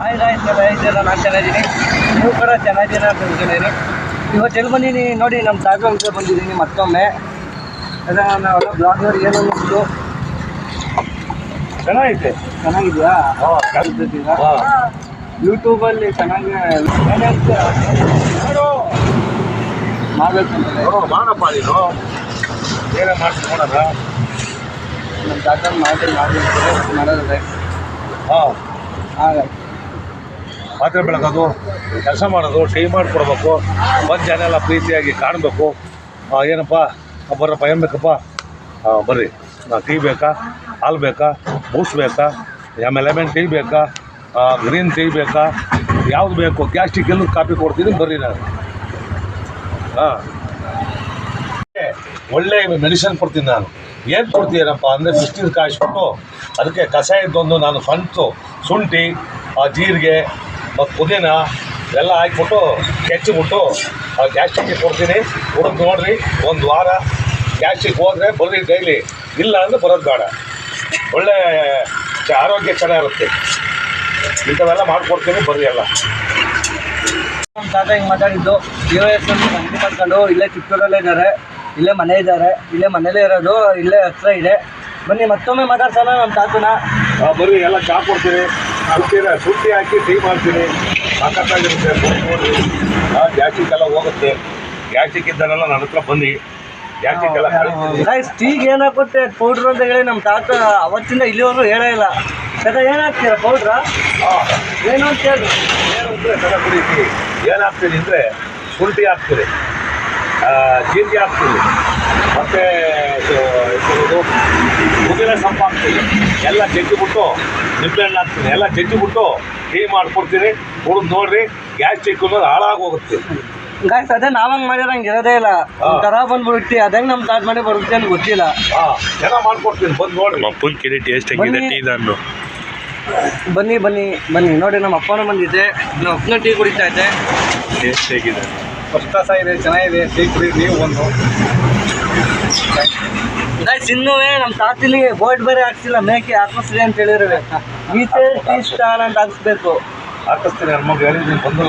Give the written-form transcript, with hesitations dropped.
Hi guys ಎಲ್ಲ ಇದ್ದೀರಾ? ನಾನು ಚೆನ್ನಾಗಿದ್ದೀನಿ, ನೀವು ಕೂಡ ಚೆನ್ನಾಗಿದ್ದೀರಾ ಅಂತ ಅನ್ಕೊಂಡಿದ್ದೀನಿ. ಇವತ್ತು ಎಲ್ಲಿ ಬಂದೀನಿ ನೋಡಿ, ನಮ್ಮ ತಾಜ್ ಬಂದಿದ್ದೀನಿ ಮತ್ತೊಮ್ಮೆ. ನಾವೆಲ್ಲ ಬ್ಲಾಗರ್ ಏನು ಅನ್ನಿಸ್ತು? ಚೆನ್ನಾಗಿದೆ. ಚೆನ್ನಾಗಿದೆಯಾ? ಕಲ್ತಿದ್ದೀರಾ? ಯೂಟ್ಯೂಬಲ್ಲಿ ಚೆನ್ನಾಗಿ ಮಾಡಬೇಕು ಅಂತ ಮಾಡಪ್ಪ ನೀನು ಏನೇ ಮಾಡ್ತೀನಿ ನೋಡೋಣ. ನಮ್ಮ ತಾಜ್ ಮಾಡೋದ್ರೆ ಹಾಂ, ಹಾಗಾಗಿ ಪಾತ್ರೆ ಬೆಳಗೋದು, ಕೆಲಸ ಮಾಡೋದು, ಟೀ ಮಾಡಿಕೊಡ್ಬೇಕು, ಬಂದು ಜನ ಎಲ್ಲ ಪ್ರೀತಿಯಾಗಿ ಕಾಣಬೇಕು. ಏನಪ್ಪ ಬರ್ರಪ್ಪ, ಏನು ಬೇಕಪ್ಪ? ಬರ್ರಿ, ಟೀ ಬೇಕಾ, ಹಾಲು ಬೇಕಾ, ಬೂಸ್ಟ್ ಬೇಕಾ, ಆಮೇಲೆ ಲೆಮನ್ ಟೀ ಬೇಕಾ, ಗ್ರೀನ್ ಟೀ ಬೇಕಾ, ಯಾವ್ದು ಬೇಕು? ಗ್ಯಾಸ್ಟ್ರಿಕ್ ಎಲ್ಲೂ ಕಾಫಿ ಕೊಡ್ತೀನಿ, ಬರ್ರಿ ನಾನು. ಹಾಂ, ಒಳ್ಳೆ ಮೆಡಿಸಿನ್ ಕೊಡ್ತೀನಿ ನಾನು. ಏನು ಕೊಡ್ತೀನಪ್ಪ ಅಂದರೆ ಬಿಸಿನೀರು ಕಾಯಿಸ್ಬಿಟ್ಟು ಅದಕ್ಕೆ ಕಷಾಯದ್ದೊಂದು ನಾನು ಶುಂಠಿ, ಜೀರಿಗೆ ಮತ್ತು ಪುದೀನ ಎಲ್ಲ ಹಾಕ್ಬಿಟ್ಟು ಕೆಚ್ಚಿಬಿಟ್ಟು ಗ್ಯಾಸ್ಟ್ರಿಕ್ಗೆ ಕೊಡ್ತೀನಿ. ಕೊಡೋದು ನೋಡಿರಿ, ಒಂದು ವಾರ ಗ್ಯಾಸ್ಟ್ರಿಕ್ ಹೋದರೆ ಬರ್ರಿ ಡೈಲಿ, ಇಲ್ಲ ಅಂದರೆ ಬರೋದು ಬೇಡ. ಒಳ್ಳೆ ಆರೋಗ್ಯ ಚೆನ್ನಾಗಿರುತ್ತೆ. ಇಂಥವೆಲ್ಲ ಮಾಡಿಕೊಡ್ತೀನಿ, ಬರ್ರಿ ಎಲ್ಲ. ನಮ್ಮ ತಾತ ಹಿಂಗೆ ಮಾತಾಡಿದ್ದು, US ಮನೆ ಮಾಡ್ಕೊಂಡು ಇಲ್ಲೇ ಚಿಕ್ಕೂರಲ್ಲೇ ಇದ್ದಾರೆ, ಇಲ್ಲೇ ಮನೆ ಇದ್ದಾರೆ, ಇಲ್ಲೇ ಮನೇಲೇ ಇರೋದು, ಇಲ್ಲೇ ಹತ್ರ ಇದೆ. ಬನ್ನಿ ಮತ್ತೊಮ್ಮೆ ಮಾತಾಡ್ಸೋಣ ನಮ್ಮ ತಾತನ. ಬರ್ರಿ, ಎಲ್ಲ ಚಾ ಕೊಡ್ತೀನಿ, ಶುಂಠಿ ಹಾಕಿ ಟೀ ಮಾಡ್ತೀನಿ, ಸಾಕಾಗಿರುತ್ತೆ. ನೋಡಿರಿ, ಗ್ಯಾಸ್ಟ್ರಿಕ್ ಎಲ್ಲ ಹೋಗುತ್ತೆ. ಗ್ಯಾಸ್ಟ್ರಿಕ್ ಇದ್ದಾನೆಲ್ಲ ನನ್ನ ಹತ್ರ ಬನ್ನಿ, ಗ್ಯಾಸ್ಟ್ರಿಕ್ ಎಲ್ಲ ಗೈಸ್ ಟೀಗೆ ಏನಾಗುತ್ತೆ ಪೌಡ್ರು ಅಂತ ಹೇಳಿ ನಮ್ಮ ತಾತ ಅವತ್ತಿಂದ ಇಲ್ಲಿವರೆಗೂ ಹೇಳೇ ಇಲ್ಲ. ತಾತ ಏನಾಗ್ತೀರಾ ಪೌಡ್ರಾ? ಏನು ಅಂತ ಹೇಳಿ. ಏನು ಅಂದರೆ ಚೆನ್ನಾಗಿ ಕುಡಿತೀವಿ. ಏನಾಗ್ತೀನಿ ಅಂದರೆ ಶುಂಠಿ ಹಾಕ್ತೀರಿ, ಜೀರಿಗೆ ಹಾಕ್ತೀವಿ, ಮತ್ತು ಪುದೀನ ಸೊಪ್ಪು ಹಾಕ್ತೀವಿ, ಎಲ್ಲ ಜಜ್ಜಿಬಿಟ್ಟು ನಿಂಬೆಹಣ್ಣು ಹಾಕ್ತೀನಿ, ಎಲ್ಲ ಜಜ್ಜಿಬಿಟ್ಟು ಟೀ ಮಾಡಿಕೊಡ್ತೀನಿ. ಕುಡಿದು ನೋಡಿರಿ, ಗ್ಯಾಸ್ಟ್ರಿಕ್ ಅನ್ನೋದು ಹಾಳಾಗೋಗುತ್ತೆ. ಗಾಯ್ಸ್ ಅದೇ ನಾವಂಗೆ ಮಾಡಿರಂಗೆ ಇರೋದೇ ಇಲ್ಲ, ಒಂಥರ ಬಂದ್ಬಿಡುತ್ತೆ. ಅದಂಗೆ ನಮ್ಮ ತಾತ ಮಾಡಿ ಬರುತ್ತೆ ಅಂತ ಗೊತ್ತಿಲ್ಲ. ಚೆನ್ನಾಗಿ ಮಾಡ್ಕೊಡ್ತೀನಿ, ಬಂದು ನೋಡಿ. ಅಪ್ಪನ ಕೇಳಿ ಟೇಸ್ಟ್ ಹೆಂಗಿದೆ ಟೀ ನಾನು. ಬನ್ನಿ ಬನ್ನಿ ಬನ್ನಿ ನೋಡಿ, ನಮ್ಮ ಅಪ್ಪನೂ ಬಂದಿದೆ, ನಮ್ಮ ಅಪ್ಪನ ಟೀ ಕುಡಿತಾ ಇದೆ. ಟೇಸ್ಟ್ ಹೇಗಿದೆ? ಫಸ್ಟ್ ಕ್ಲಾಸ್ ಆಗಿದೆ, ಚೆನ್ನಾಗಿದೆ. ಟೀ ಕುಡಿ ನೀವು ಒಂದು. ಗಾಯ್ಸ್ ಇನ್ನೂ ನಮ್ಮ ತಾತಿಲಿ ಬೋರ್ಡ್ ಬೇರೆ ಹಾಕ್ಸಿಲ್ಲ, ಮೇಕೆ ಹಾಕಿಸ್ರಿ ಅಂತ ಹೇಳಿದ್ರೆ, ಗೀತೆ ಟೀ ಸ್ಟಾಲ್ ಅಂತ ಹಾಕ್ಸ್ಬೇಕು. ಹಾಕಿಸ್ತೀನಿ, ನನ್ನ ಮಗ ಹೇಳಿದ್ದೀನಿ ಬಂದು